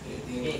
Okay.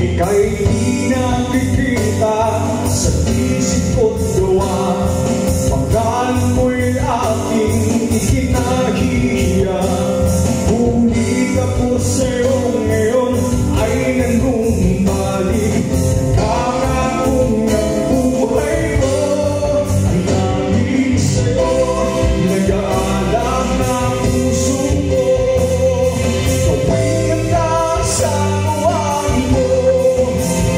Ika'y di nakikita sa isip ko't gawa. Panggalan mo'y aking ikinahihiya. Ngunit ako sa'yo ngayon ay nagbumbalik. Kakakong ng buhay ko ay nanging sa'yo. Nag-aalak na puso ko. Gawin ka sa buhay mo.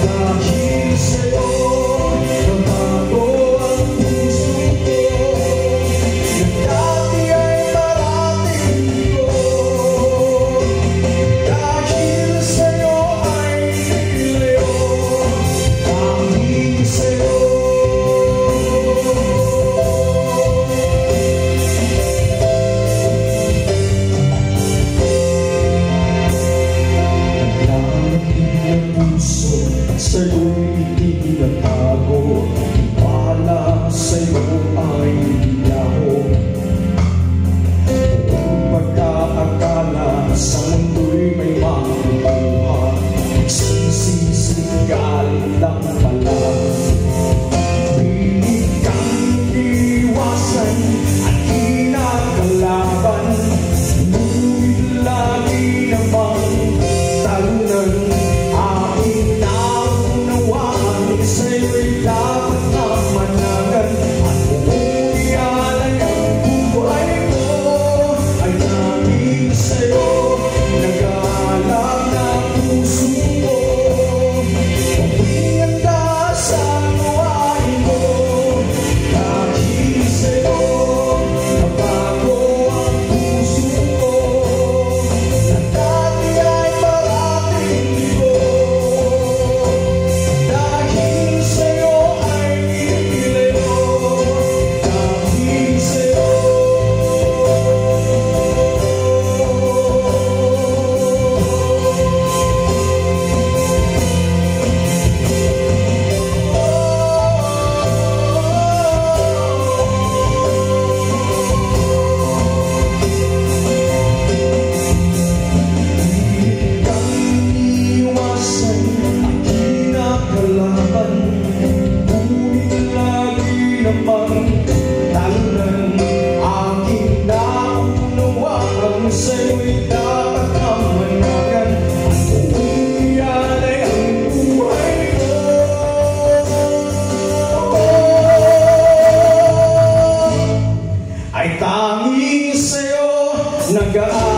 Dahil sa'yo nabago ang puso ko. Na dati ay parating ko. Dahil sa'yo ay nilayo. Dahil sa'yo. Sa'yo'y itinatago, wala sa'yo ay laho. Kung pagkaakala sa mundo'y may makukuha, nagsisisigal lang pala. Pilit kang iwasan at kinakalaban, ngunit lagi namang talunan. Sa'yo'y dapat na managan at kung ialay ang buhay ko ay nanging sa'yo. Nag-aalak na puso ko. Pagpingan ka sa buhay mo. Dahil sa'yo nabago ang puso ko. Na dati ay parating ko. Sa'yo'y dapat ang managan at kung ialay ang buhay ko ay tanging sa'yo. Nag-aalala